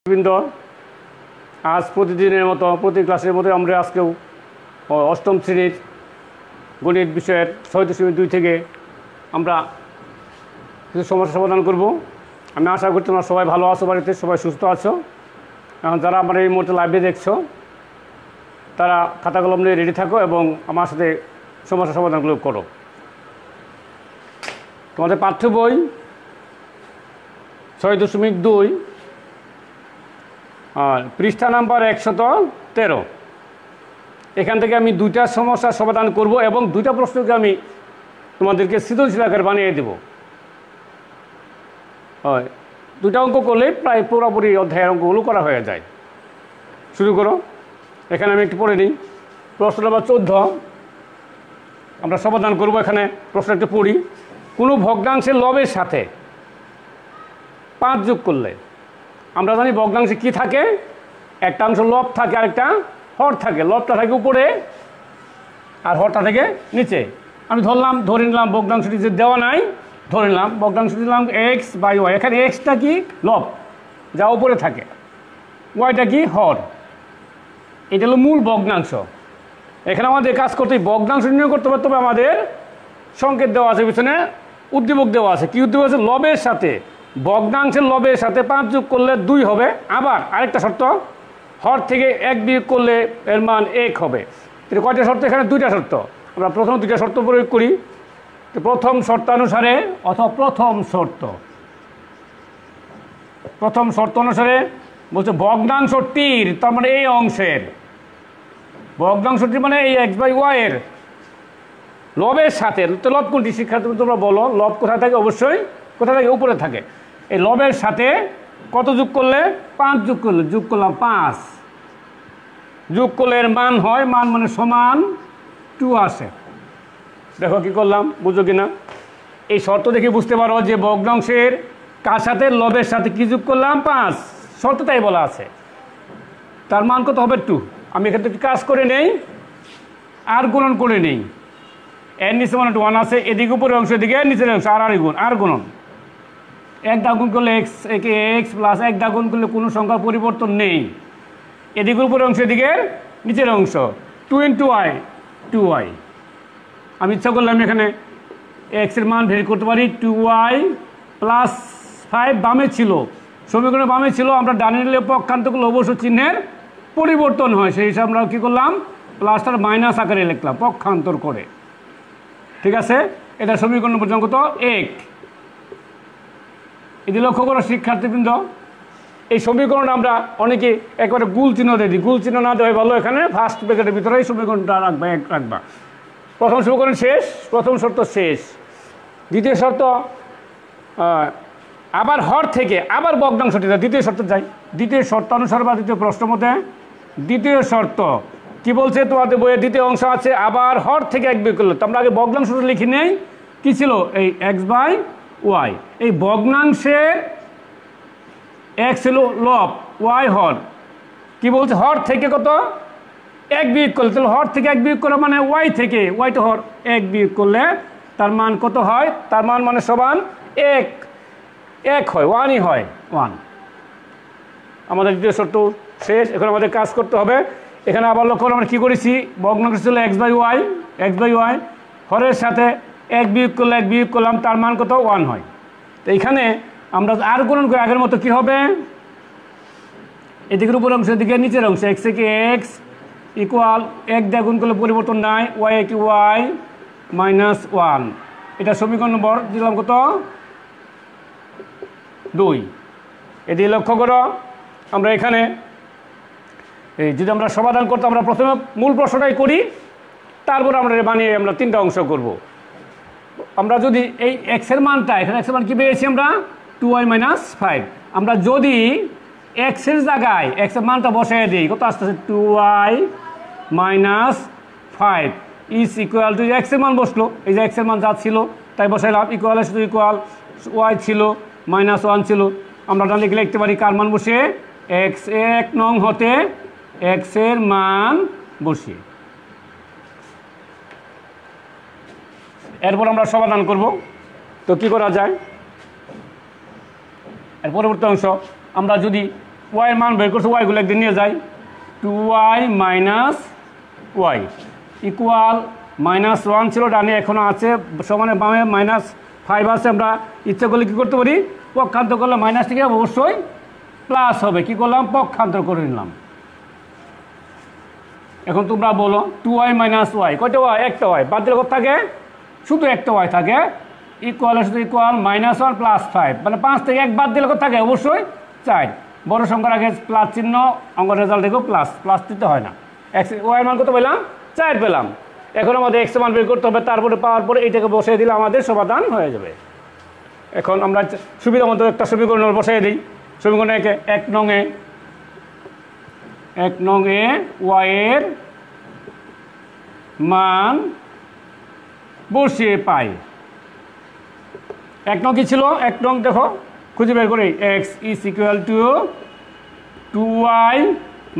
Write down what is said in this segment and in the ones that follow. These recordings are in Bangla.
বৃন্দ, আজ প্রতিদিনের মতো প্রতি ক্লাসের মতো আমরা আজকেও অষ্টম শ্রেণীর গণিত বিষয়ের ৬.২ থেকে আমরা কিছু সমস্যা সমাধান করব। আমি আশা করি তোমরা সবাই ভালো আছো, বাড়িতে সবাই সুস্থ আছো। এখন যারা আমার এই মুহূর্তে লাইভে দেখছো তারা খাতা কলম নিয়ে রেডি থাকো এবং আমার সাথে সমস্যা সমাধানগুলো করো। তোমাদের পাঠ্য বই ৬.২ আর পৃষ্ঠা নাম্বার ১১৩। এখান থেকে আমি দুইটা সমস্যার সমাধান করব এবং দুইটা প্রশ্নকে আমি তোমাদেরকে সৃজনশীল আকারে বানিয়ে দেব। হয় দুইটা অঙ্ক করলে প্রায় পুরোপুরি অধ্যায়ের অঙ্কগুলো করা হয়ে যায়। শুরু করো। এখানে আমি একটু পড়ে নিই। প্রশ্ন নাম্বার ১৪ আমরা সমাধান করব। এখানে প্রশ্ন একটু পড়ি। কোনো ভগ্নাংশের লবের সাথে 5 যোগ করলে, আমরা জানি ভগ্নাংশে কি থাকে, একটা অংশ লব থাকে আরেকটা হর থাকে। লবটা থাকে উপরে আর হরটা থাকে নিচে। আমি ধরে নিলাম ভগ্নাংশটি যে দেওয়া নাই, ধরে নিলাম ভগ্নাংশটি দিলাম x/y। এখানে এক্সটা কি লব, যা উপরে থাকে, ওয়াইটা কি হর। এটা হলো মূল ভগ্নাংশ। এখানে আমাদের কাজ করতে ভগ্নাংশ নির্ণয় করতে হবে, তবে আমাদের সংকেত দেওয়া আছে, পিছনে উদ্দীপক দেওয়া আছে। কি উদ্দীপক আছে? লবের সাথে, ভগ্নাংশের লবের সাথে 5 যোগ করলে 2 হবে। আবার আরেকটা শর্ত, হর থেকে 1 বিয়োগ করলে এর মান 1 হবে। কিন্তু কয়টা শর্ত? এখানে 2টা শর্ত। আমরা প্রথম 2টা শর্ত প্রয়োগ করি। তো প্রথম শর্তানুসারে অথবা প্রথম শর্ত অনুসারে বলছে ভগ্নাংশটির, তার মানে এই অংশের, ভগ্নাংশটি মানে এই x/y এর লবের সাথে, তো লব কোনটি শিক্ষার্থী তোমরা বলো? লব কোথায় থাকে? অবশ্যই কোথায় থাকে? উপরে থাকে। এই লবের সাথে কত যোগ করলে? 5 যোগ করলে, যোগ করলাম 5। যোগ করলে এর মান হয়, মান মানে সমান 2 আসে। দেখো কি করলাম, বুঝো কিনা? এই শর্ত দেখে বুঝতে পারো যে ভগ্নাংশের কার সাথে? লবের সাথে কি যোগ করলাম? 5। শর্ত তাই বলা আছে। তার মান কত হবে? 2। আমি এখান থেকে কাজ করে নেই আর গুণন করে নেই। এর নিচে মানে 1 আছে, এদিকে উপরে অংশ, এদিকে নিচের অংশ, আর গুণন। 1 দা গুণ করলে এক্স প্লাস 1 দা গুণ করলে কোনো সংখ্যার পরিবর্তন নেই। এদিকে উপরে অংশ, এদিকে নিচের অংশ। 2 × y 2y। আমি ইচ্ছা করলাম এখানে এক্সের মান বের করতে পারি। 2y + 5 বামে ছিল, সমীকরণের বামে ছিল। আমরা ডানে নিলে পক্ষান্তর করলে অবশ্য চিহ্নের পরিবর্তন হয়, সেই হিসাবে আমরা কী করলাম? প্লাসটার মাইনাস আকারে লিখলাম পক্ষান্তর করে। ঠিক আছে? এটা সমীকরণ পর্যন্ত কত? 1। এটি লক্ষ্য করো শিক্ষার্থীবৃন্দ, এই সমীকরণটা আমরা অনেকে একবারে গুল চিহ্ন দিয়ে দিই। গুল চিহ্ন না দেওয়া ভালো। এখানে ফার্স্ট ব্র্যাকেটের ভিতরে এই সমীকরণটা রাখবা। প্রথম সমীকরণ শেষ, প্রথম শর্ত শেষ। দ্বিতীয় শর্ত, আবার হর থেকে আবার ভগ্নাংশটি, দ্বিতীয় শর্ত যাই। দ্বিতীয় শর্তানুসার বা দ্বিতীয় প্রশ্ন মতে দ্বিতীয় শর্ত কি বলছে? তোমাদের বইয়ে দ্বিতীয় অংশ আছে, আবার হর থেকে 1 বিয়োগ করলে। তো আমরা আগে ভগ্নাংশটা লিখি নেই। কী ছিল? এই x/y। এই ভগ্নাংশের x ছিল লব, y হর। কি বলছে? হর থেকে কত? 1 বিয়োগ করলে। তাহলে হর থেকে 1 বিয়োগ করা মানে y থেকে, y তো হর, 1 বিয়োগ করলে তার মান কত হয়? তার মান মানে সমান 1 হয়, 1ই হয়, 1। আমাদের দ্বিতীয় শর্ত শেষ। এখন আমাদের কাজ করতে হবে। এখানে আবার লক্ষ্য করে আমরা কী করেছি? ভগ্নাংশ ছিল x/y। হরের সাথে 1 বিয়োগ করলে 1 বিয়োগ করলাম, তার মান কত? 1 হয়। তো এইখানে আমরা আর গুণন করে আগের মতো কী হবে? এদিকের উপর অংশ, এদিকে নিচের অংশ। x থেকে x ইকুয়াল 1 দিয়ে গুণ করলে পরিবর্তন নাই, y কি y -1। এটা সমীকরণ নম্বর দিলাম কত? 2। এদিকে লক্ষ্য করো, আমরা এখানে যদি আমরা সমাধান করতে, আমরা প্রথমে মূল প্রশ্নটাই করি, তারপর আমরা বানিয়ে আমরা 3টা অংশ করব। আমরা যদি এই এক্সের মানটা, এখানে এক্সের মান কী পেয়েছি আমরা? 2y - 5। আমরা যদি এক্সের জায়গায় এক্সের মানটা বসাই দিই, কত আসতেছে? 2y - 5 ইজ ইকুয়াল টু, এক্সের মান বসলো। এই যে এক্সের মান যা ছিল তাই বসাইলাম। ইকুয়াল y ছিল -1 ছিল। আমরা ডান দিকে লিখতে পারি কার মান বসিয়ে? এক্স 1 নং হতে এক্সের মান বসিয়ে। এরপর আমরা সমাধান করব। তো কি করা যায়? এর পরবর্তী অংশ, আমরা যদি ওয়াইয়ের মান বের করছে, ওয়াইগুলো একদিন নিয়ে যায়, 2y মাইনাস ওয়াই ইকুয়াল -1 ছিল ডানে, এখনও আছে, সমানে বামে -5 আছে। আমরা ইচ্ছা করলে কী করতে পারি, পক্ষান্তর করলে মাইনাস থেকে অবশ্যই প্লাস হবে। কি করলাম, পক্ষান্তর করে নিলাম। এখন তোমরা বলো 2y মাইনাস ওয়াই, কয়টা ওয়াই, একটা ওয়াই, বাদ দিলে কত থাকে, শুধু একটা ওয়াই থাকে, ইকুয়াল শুধু ইকুয়াল -1 প্লাস 5, মানে 5 থেকে 1 বাদ দিলে কত থাকে, অবশ্যই 4। বড় সংখ্যার আগে প্লাস চিহ্ন, অঙ্কের রেজাল্ট দেখো প্লাস দিতে হয় না। এক্স ওয়াই মান কত পেলাম, 4 পেলাম। এখন আমাদের এক্স মান বের করতে হবে, তারপরে পাওয়ার পরে এইটাকে বসিয়ে দিলে আমাদের সমাধান হয়ে যাবে। এখন আমরা সুবিধা মতো একটা সমীকরণ বসিয়ে দিই। সমীকরণ 1 নং এ ওয়াইয়ের মান বসিয়ে পাই। 1 নং কী ছিল, 1 নং দেখো খুঁজে বের করি, x is equal two 2y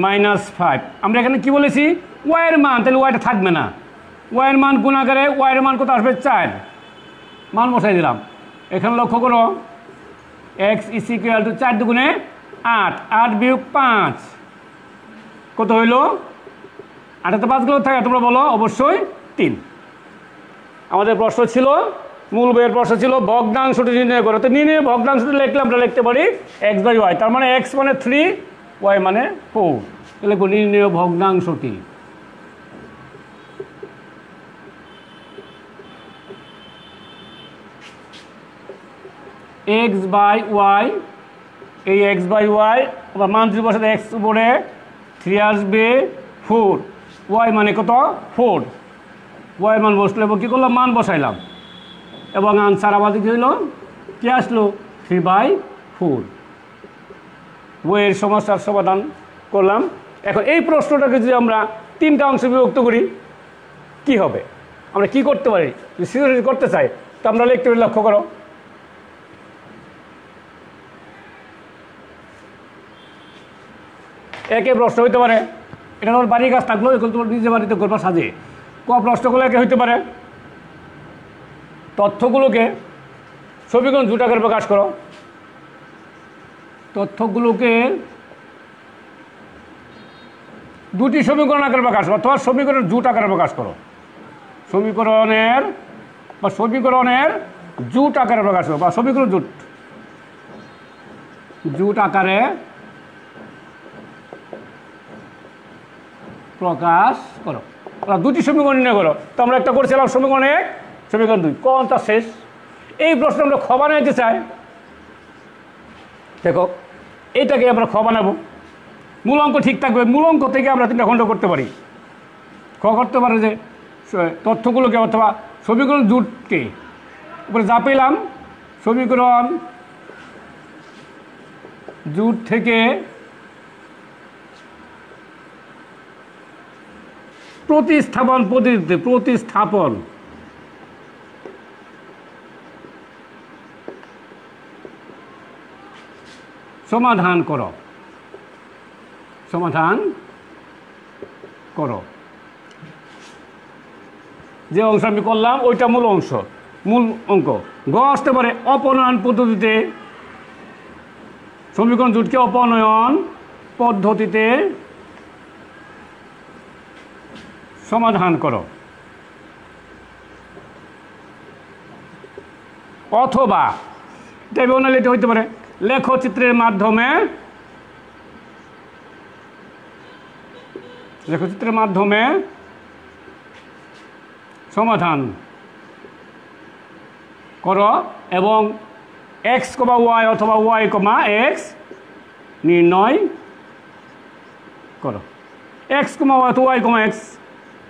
minus 5। আমরা এখানে কি বলেছি, ওয়াইয়ের মান, তাহলে ওয়াইটা থাকবে না, ওয়াইয়ের মান গুণাকারে ওয়াইয়ের মান কত আসবে, 4, মান বসাই দিলাম। এখানে লক্ষ্য করো, এক্স ইজ ইকুয়াল টু 4 দুগুণে 8, 8 বিয়োগ 5 কত হইল, 8 5 গুলো থাকে, তোমরা বলো, অবশ্যই 3। আমাদের প্রশ্ন ছিল, মূল বইয়ের প্রশ্ন ছিল ভগ্নাংশটি নির্ণয় করো। তো নির্ণয় ভগ্নাংশটি লিখলে আমরা লিখতে পারি এক্স বাই ওয়াই, তার মানে এক্স মানে 3, ওয়াই মানে 4। তাহলে নির্ণয় ভগ্নাংশটি, এক্স বাই ওয়াই, এই এক্স বাই ওয়াই আবার মান যদি বসাতে এক্স উপরে 3 আসবে 4, ওয়াই মানে কত 4, ওয়াই মান বসলে এবং কী করলাম, মান বসাইলাম এবং আনসার আমাদের কী হইল, কী আসলো, 3/4। বইয়ের সমস্যার সমাধান করলাম। এখন এই প্রশ্নটাকে যদি আমরা 3টা অংশে বিভক্ত করি কি হবে, আমরা কি করতে পারি, যদি করতে চাই তো আমরা লিখতে পারি, লক্ষ্য করো, একে প্রশ্ন হইতে পারে, এটা তোমার বাড়ির কাজ থাকলো, এখন তোমার নিজে বাড়িতে করবা সাজিয়ে। প্রশ্নগুলো একে হইতে পারে, তথ্যগুলোকে সমীকরণ জোট আকারে প্রকাশ করো, তথ্যগুলোকে 2টি সমীকরণ আকারে প্রকাশ করো, অথবা সমীকরণের জোট আকারে প্রকাশ করো, সমীকরণের জোট আকারে প্রকাশ করো, বা সমীকরণ জোট আকারে প্রকাশ করো। 2টি সমীকরণ নির্ণয় করো। তো আমরা একটা করেছিলাম সমীকরণ 1, সমীকরণ 2, কোনটা শেষ। এই প্রশ্ন আমরা খ বানাইতে চাই, দেখো এইটাকে আমরা খ বানাবো, মূল অঙ্ক ঠিক থাকবে, মূল অঙ্ক থেকে আমরা 3টা খণ্ড করতে পারি। খ করতে পারে যে তথ্যগুলোকে অথবা সমীকরণ জোটকে উপরে যা পেলাম, সমীকরণ জোট থেকে প্রতিস্থাপন পদ্ধতিতে সমাধান করো, যে অংশ আমি করলাম ওইটা মূল অঙ্ক। গ আসতে পারে অপনয়ন পদ্ধতিতে, সমীকরণ জোটকে অপনয়ন পদ্ধতিতে সমাধান করো, অথবা এটা হইতে পারে লেখচিত্রের মাধ্যমে সমাধান করো এবং এক্স কমা ওয়াই অথবা ওয়াই কমা এক্স নির্ণয় করো। এক্স কমা ওয়াই অথবা ওয়াই কমা এক্স,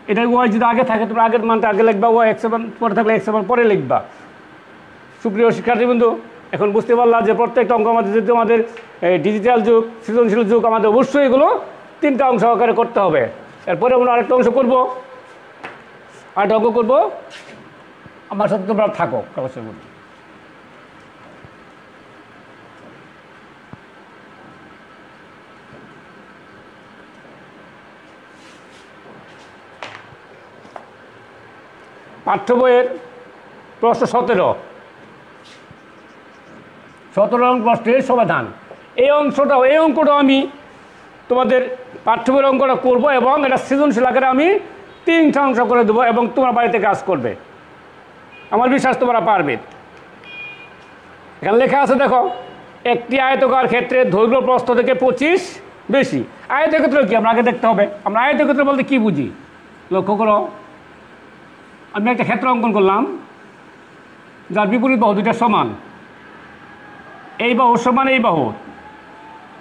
এটা ওয়াই যদি আগে থাকে তোমরা আগের মানটা আগে লিখবা, ওয়াই এক্স পরে থাকলে এক্স পরে লিখবা। সুপ্রিয় শিক্ষার্থীবৃন্দু, এখন বুঝতে পারলাম যে প্রত্যেকটা অঙ্ক আমাদের যেহেতু আমাদের ডিজিটাল যুগ, সৃজনশীল যুগ, আমাদের অবশ্যই এগুলো 3টা অংশ আকারে করতে হবে। এরপরে আমরা আরেকটা অংশ করবো, আরেকটা অঙ্ক করবো, আমার সাথে তোমরা থাকো অবশ্যই। পাঠ্য বইয়ের প্রশ্ন 17 নং প্রশ্নের সমাধান। এই অঙ্কটাও আমি তোমাদের পাঠ্যবইয়ের অঙ্কটা করবো এবং এটা সৃজনশীল আকারে আমি 3টা অংশ করে দেবো এবং তোমরা বাড়িতে কাজ করবে, আমার বিশ্বাস তোমরা পারবে। এখানে লেখা আছে দেখো, একটি আয়তকার ক্ষেত্রে দৈর্ঘ্য প্রস্থ থেকে 25 বেশি। আয়তক্ষেত্র কি আমরা আগে দেখতে হবে, আমরা আয়তক্ষেত্র বলতে কি বুঝি লক্ষ্য করো। আমি একটা ক্ষেত্র অঙ্কন করলাম যার বিপরীত বাহু দুইটা সমান, এই বাহু সমান এই বাহু,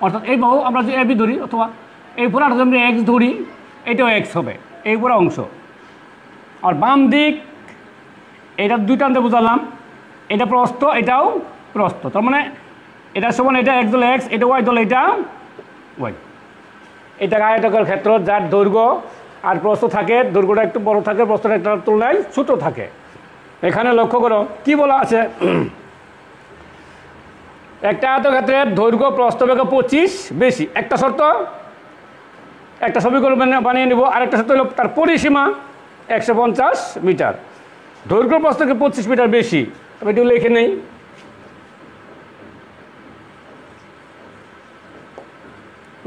অর্থাৎ এই বাহু আমরা যদি এবি ধরি অথবা এই পুরো যদি আমরা এক্স ধরি, এটাও এক্স হবে এই পুরো অংশ। আর বাম দিক এটা দুইটা আনতে বুঝালাম, এটা প্রস্থ এটাও প্রস্থ, তার মানে এটা সমান এটা এক্স দলে এক্স, এটা ওয়াই দলে এটা ওয়াই। এটা আয়তকার ক্ষেত্র যার দৈর্ঘ্য আর প্রস্থ থাকে, দৈর্ঘ্যটা একটু বড় থাকে, প্রস্থটা একটা তুলনায় ছোট থাকে। এখানে লক্ষ্য করো কি বলা আছে, একটা আয়তক্ষেত্রের দৈর্ঘ্য প্রস্থ থেকে 25 বেশি। একটা শর্ত, একটা সমীকরণ বানিয়ে নেব, আরেকটা শর্ত হলো তার পরিসীমা 150 মিটার, দৈর্ঘ্য প্রস্থ থেকে 25 মিটার বেশি। আমি এটি লিখে নেই,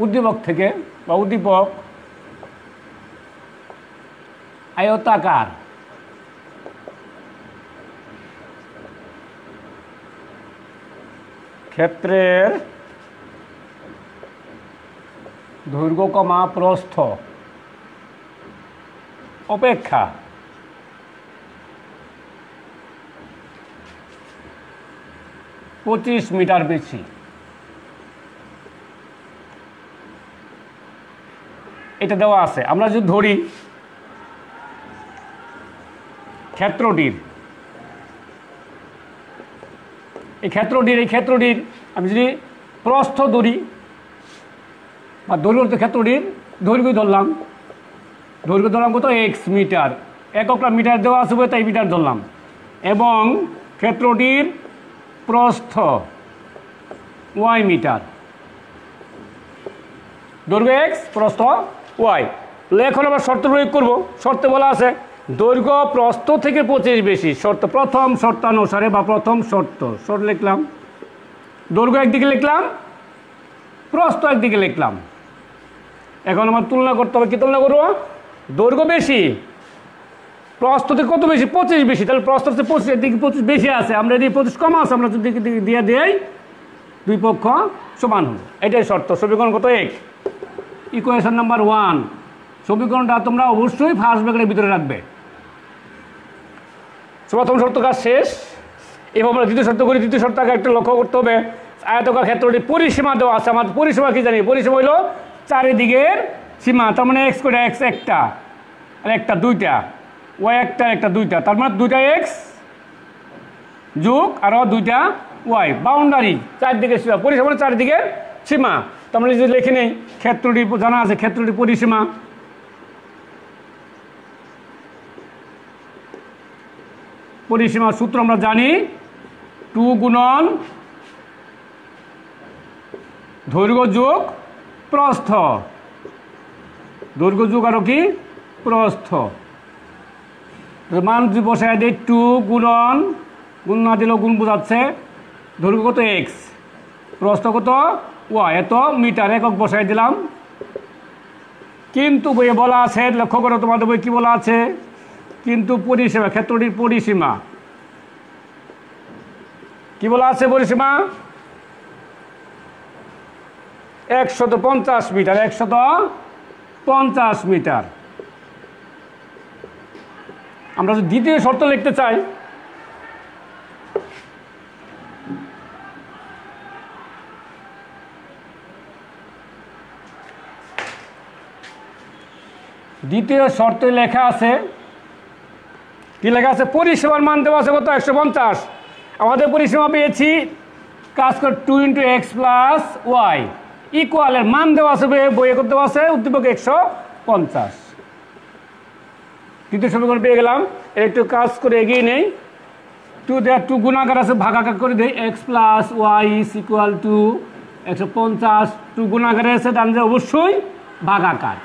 উদ্দীপক থেকে বা উদ্দীপক আয়তাকার ক্ষেত্রের দৈর্ঘ্য কমা প্রস্থ অপেক্ষা 25 মিটার বেশি। এটা দেওয়া আছে। আমরা যদি ধরি ক্ষেত্রটির এই ক্ষেত্রটির আমি যদি প্রস্থ ধরি বা দৈর্ঘ্য, ক্ষেত্রটির দৈর্ঘ্য ধরলাম কত এক্স মিটার, এককটা মিটার দেওয়া আছে তাই মিটার ধরলাম, এবং ক্ষেত্রটির প্রস্থ ওয়াই মিটার, দৈর্ঘ্য এক্স প্রস্থ ওয়াই। এখন আবার শর্ত প্রয়োগ করবো। শর্তে বলা আছে দৈর্ঘ্য প্রস্থ থেকে 25 বেশি। শর্ত প্রথম শর্তানুসারে বা প্রথম শর্ত লিখলাম, দৈর্ঘ্য একদিকে লিখলাম, প্রস্থ একদিকে লিখলাম। এখন আমার তুলনা করতে হবে, কি তুলনা করবো, দৈর্ঘ্য বেশি প্রস্থ থেকে কত বেশি, 25 বেশি, তাহলে প্রস্থ হচ্ছে 25, এদিকে 25 বেশি আছে, আমরা এদিকে 25 কম আছে, আমরা যদি দিয়ে দেই দুই পক্ষ সমান হল, এটাই শর্ত। সমীকরণ কত 1, ইকুয়েশন নাম্বার 1। সমীকরণটা তোমরা অবশ্যই ফার্স্ট ব্র্যাকেটের ভিতরে রাখবে। প্রথম শর্ত কাজ শেষ। এবার আমরা দ্বিতীয় শর্ত করি। দ্বিতীয় শর্ত আগে একটা লক্ষ্য করতে হবে, আয়তকার ক্ষেত্রটি পরিসীমা দেওয়া আছে। আমাদের পরিসীমা কি জানি, পরিসীমা হলো চারিদিকের সীমা, তার মানে এক্স করে এক্স একটা আর একটা দুইটা, ওয়াই একটা একটা দুইটা, তার মানে দুইটা এক্স যোগ আরও দুইটা ওয়াই। বাউন্ডারি চারদিকে সীমা, পরিসীমা চারিদিকে সীমা। তার মানে যদি লিখে নেই ক্ষেত্রটি জানা আছে, ক্ষেত্রটি পরিসীমা সূত্র আমরা জানি 2 গুণন দৈর্ঘ্য যোগ প্রস্থ, দৈর্ঘ্য যোগ আরো কি প্রস্থ। মান যদি বসায় দেয় 2 গুণন, গুণ না দিলেও গুণ বোঝাচ্ছে, দৈর্ঘ্য কত এক্স, প্রস্থ কত ওয়াই, এত মিটার, একক বসাই দিলাম। কিন্তু বইয়ে বলা আছে, লক্ষ্য করো তোমাদের বই কি বলা আছে, কিন্তু পরিসীমা, ক্ষেত্রটির পরিসীমা কি বলা আছে, পরিসীমা 150 মিটার, 150 মিটার। আমরা যদি দ্বিতীয় শর্ত লিখতে চাই, দ্বিতীয় শর্তে লেখা আছে, কি লেখা আছে, পরিসীমার মান দেওয়া আছে কত 150। আমাদের পরিসীমা পেয়েছি, কাজ করে 2 × x + y ইকুয়ালের মান দেওয়া আছে, বইয়ে করতে দেওয়া আছে উদ্দীপক 150। দ্বিতীয় সমীকরণ পেয়ে গেলাম। একটু কাজ করে এগিয়ে নেই, 2 দেওয়া 2 গুণাকার আছে, ভাগাকার করে দেয়, x + y = 150। 2 গুণাকারে আছে, ডান দিকে অবশ্যই ভাগাকার,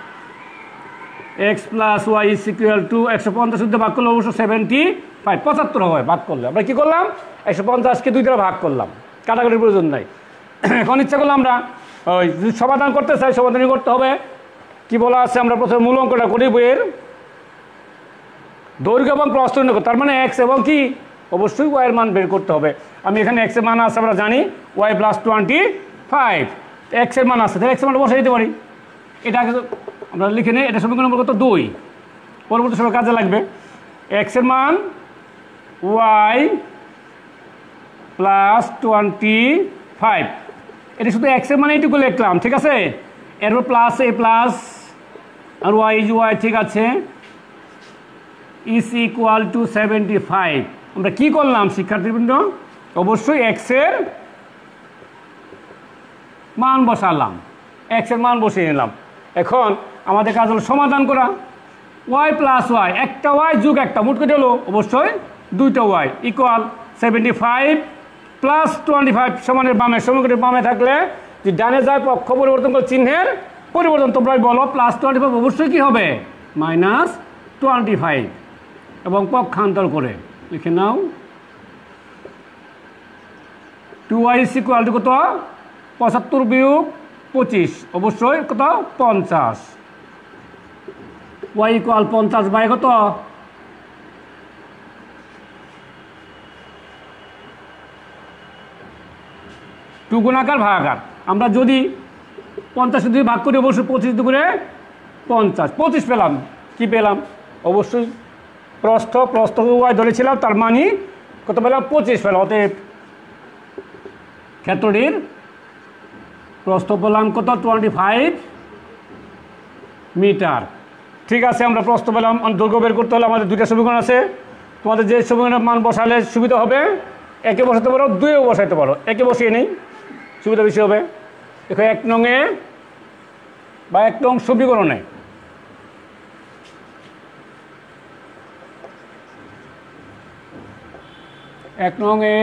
x + y = 150 শুদ্ধ ভাগ করলে অবশ্য 75, 75 হয় ভাগ করলে। আমরা কি করলাম, 150কে 2 দ্বারা ভাগ করলাম, কাটাকাটির প্রয়োজন নাই। এখন ইচ্ছা করলে আমরা ওই যদি সমাধান করতে চাই, সমাধানই করতে হবে। কি বলা আছে, আমরা প্রথমে মূল অঙ্কটা করি বইয়ের। দৈর্ঘ্য এবং প্রস্থ নির্ণয় করতে, তার মানে এক্স এবং কি অবশ্যই ওয়াইয়ের মান বের করতে হবে। আমি এখানে এক্স এর মান আছে আমরা জানি ওয়াই প্লাস 25, এক্স এর মান আছে, তাহলে এক্স এর মান বসে দিতে পারি। এটা আমরা লিখে নিই, এটা সমীকরণ নম্বর কত 2, পরবর্তী সময় কাজে লাগবে। এক্স এর মান ওয়াই প্লাস 25, এটা শুধু এক্স এর মানে এইটুকু লিখলাম, ঠিক আছে। এরপর প্লাস এ প্লাস আর ওয়াই ইজ ওয়াই, ঠিক আছে, ইজ ইকুয়াল টু 75। আমরা কি করলাম শিক্ষার্থীবৃন্দ, অবশ্যই এক্স এর মান বসালাম, এক্স এর মান বসিয়ে নিলাম। এখন আমাদের কাজ হলো সমাধান করা। ওয়াই প্লাস ওয়াই, একটা ওয়াই যুগ একটা, মোট করে হলো অবশ্যই দুইটা ওয়াই, ইকুয়াল 75 প্লাস 25 সমানের বামে, সমীকরণের বামে থাকলে যে ডানে যায় পক্ষ পরিবর্তন করে চিহ্নের পরিবর্তন, তোমরাই বলো। প্লাস 25 অবশ্যই কী হবে মাইনাস 25, এবং পক্ষান্তর করে লিখে নাও 2y ইকুয়াল টু কত 75 বিয়োগ 25, অবশ্যই কত 50, y ইকুয়াল 50 বাই কত 2 গুণাকার ভাগাকার। আমরা যদি 50 দিয়ে ভাগ করি অবশ্যই 25 করে 50, 25 পেলাম। কি পেলাম, অবশ্যই প্রস্থ ওয়াই ধরেছিলাম, তার মানে কত পেলাম 25 পেলাম। অতএব ক্ষেত্রটির প্রস্থ পেলাম কত 25 মিটার। ঠিক আছে, আমরা প্রস্থ পেলাম। দৈর্ঘ্য বের করতে হলে আমাদের দুইটা সমীকরণ আছে, তোমাদের যে সমীকরণের মান বসালে সুবিধা হবে, একে বসাতে পারো, দুইও বসাতে পারো। একে বসিয়ে নেই, সুবিধা বেশি হবে। দেখো 1 নংয়ে বা 1 নং সমীকরণে এক নংয়ে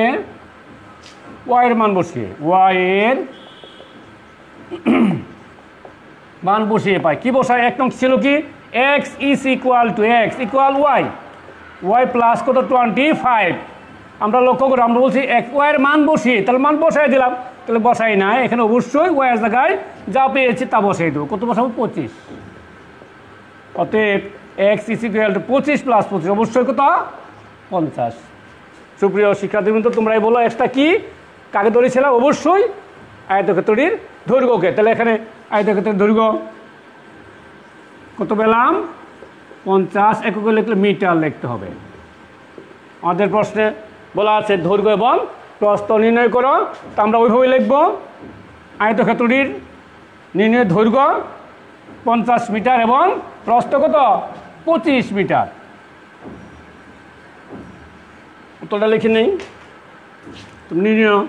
ওয়াইয়ের মান বসিয়ে, ওয়াইয়ের মান বসিয়ে পাই কি বসায়। 1 নং ছিল কি x is equal to x equal y, y plus কত 25। আমরা লক্ষ্য করি, আমরা বলছি ওয়াইয়ের মান বসিয়ে, তাহলে মান বসাই দিলাম, তাহলে বসাই না, এখানে অবশ্যই ওয়াইয়ের জায়গায় যা পেয়েছি তা বসাই দেবো। কত বসাবো 25। অতএব x is equal two 25 plus 25 অবশ্যই কত 50। সুপ্রিয় শিক্ষার্থীবৃন্দ, তোমরাই বলো এক্সটা কি, কাকে ধরেছিলাম, অবশ্যই আয়তক্ষেত্রটির দৈর্ঘ্যকে। তাহলে এখানে আয়তক্ষেত্রের দৈর্ঘ্য কত পেলাম 50, এককে লিখলে মিটার লিখতে হবে। আমাদের প্রশ্নে বলা আছে দৈর্ঘ্য এবং প্রস্থ নির্ণয় করো, তা আমরা ওইভাবে লিখব। আয়তক্ষেত্রটির নির্ণয়ের দৈর্ঘ্য 50 মিটার এবং প্রস্থ কত 25 মিটার। উত্তরটা লিখে নেই, তুমি নির্ণয়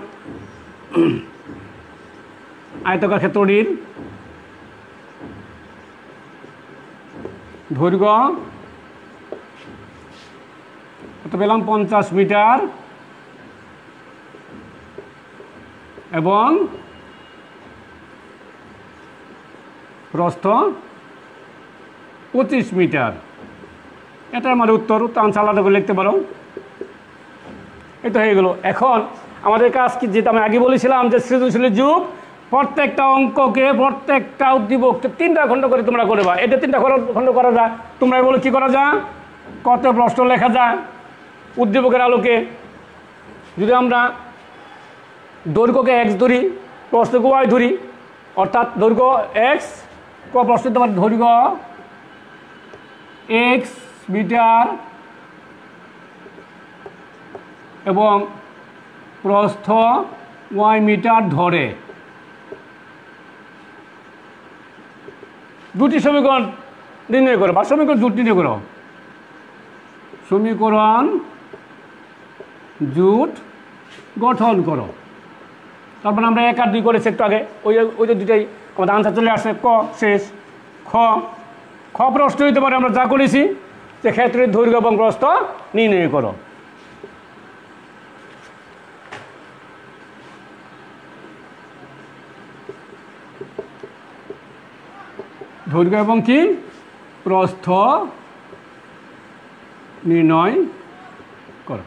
আয়তকার ক্ষেত্রটির দৈর্ঘ্য কত পেলাম 50 মিটার এবং প্রস্থ 25 মিটার। এটা আমার উত্তর আনসার আলাদা করে লিখতে পারো। এটা হয়ে গেল। এখন আমাদের কাজ কি, যেটা আমি আগে বলেছিলাম যে সৃজনশীলের যুগ, প্রত্যেকটা অঙ্ককে প্রত্যেকটা উদ্দীপককে 3টা খণ্ড করে তোমরা করবা। এটা 3টা খণ্ড করা যায়। তোমরা বলো কি করা যায়, কত প্রশ্ন লেখা যায় উদ্দীপকের আলোকে। যদি আমরা দৈর্ঘ্যকে এক্স ধরি, প্রস্থকে ওয়াই ধরি, অর্থাৎ দৈর্ঘ্য এক্স, প্রস্থ তোমার দৈর্ঘ্য এক্স মিটার এবং প্রস্থ ওয়াই মিটার ধরে দুটি সমীকরণ নির্ণয় করো, বা সমীকরণ জুট নির্ণয় করো। সমীকরণ জুট গঠন করো। তারপরে আমরা 1 আর 2 করেছি একটু আগে, ওই যে দুটাই আমাদের আনসার চলে আসে। ক শেষ, খ প্রশ্ন হইতে পারে আমরা যা করেছি যে ক্ষেত্রের দৈর্ঘ্য এবং প্রস্থ নির্ণয় করো। দৈর্ঘ্য এবং কি প্রস্থ নির্ণয় করো।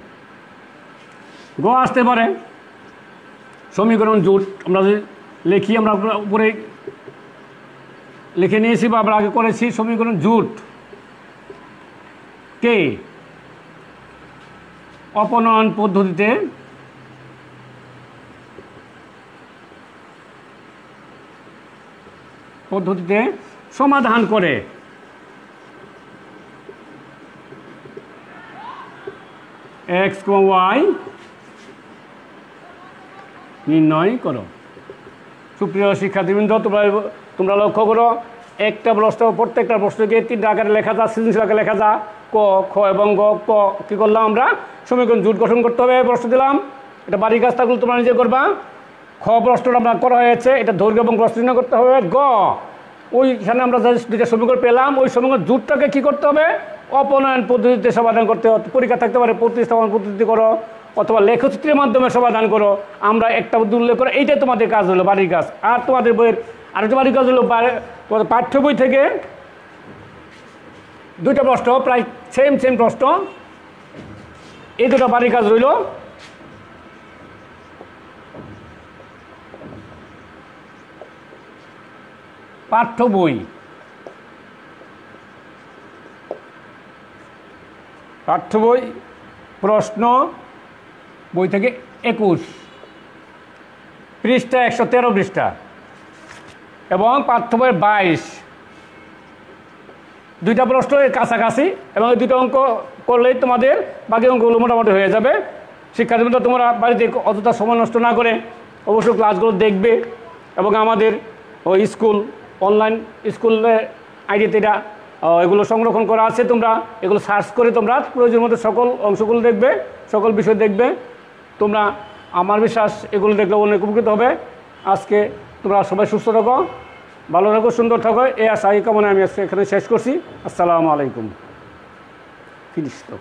গ আসতে পারে সমীকরণ জোট আমরা যদি লিখি, আমরা উপরে লিখে নিয়েছি বা আমরা আগে করেছি। সমীকরণ জোট কে অপনয়ন পদ্ধতিতে সমাধান করে x, y নির্ণয় করো। সুপ্রিয় শিক্ষার্থীবৃন্দ, তোমরা লক্ষ্য করো, একটা প্রশ্ন, প্রত্যেকটা প্রশ্নকে 3টা আকারে লেখা যা, সৃজনশীল আকারে লেখা যা। ক, খ এবং গ। ক কী করলাম আমরা? সমীকরণ জোট গঠন করতে হবে, প্রশ্ন দিলাম। এটা বাড়ির কাজ থাকলে তোমরা নিজে করবা। খ প্রশ্নটা আমরা করা হয়েছে, এটা দৈর্ঘ্য এবং প্রশ্ন নির্ণয় করতে হবে। গ, ওইখানে আমরা যে 2টা সমীকরণ পেলাম, ওই সমীকরণ জোটটাকে কী করতে হবে? অপনয়ন পদ্ধতিতে সমাধান করতে হবে। পরীক্ষা থাকতে পারে প্রতিস্থাপন পদ্ধতি করো অথবা লেখচিত্রের মাধ্যমে সমাধান করো। আমরা একটা উল্লেখ করো, এইটাই তোমাদের কাজ হলো বাড়ির কাজ। আর তোমাদের বইয়ের আরেকটা বাড়ির কাজ হলো তোমাদের পাঠ্য বই থেকে 2টা প্রশ্ন, প্রায় সেম প্রশ্ন, এই 2টা বাড়ির কাজ রইল। পাঠ্য বই প্রশ্ন বই থেকে 21 পৃষ্ঠা, 113 পৃষ্ঠা, এবং পাঠ্য বইয়ের 22। 2টা প্রশ্ন এর কাছাকাছি, এবং এই 2টা অঙ্ক করলেই তোমাদের বাকি অঙ্কগুলো মোটামুটি হয়ে যাবে। শিক্ষার্থীরা তোমরা বাড়িতে অযথা সময় নষ্ট না করে অবশ্যই ক্লাসগুলো দেখবে, এবং আমাদের ওই অনলাইন স্কুলের আইডিতে এগুলো সংরক্ষণ করা আছে। তোমরা এগুলো সার্চ করে তোমরা প্রয়োজন মতো সকল অংশগুলো দেখবে, সকল বিষয় দেখবে। তোমরা, আমার বিশ্বাস, এগুলো দেখলে অনেক উপকৃত হবে। আজকে তোমরা সবাই সুস্থ থাকো, ভালো থাকো, সুন্দর থাকো, এই আশা এই কামনায় আমি আজকে এখানে শেষ করছি। আসসালামু আলাইকুম। ফিনিশ তো।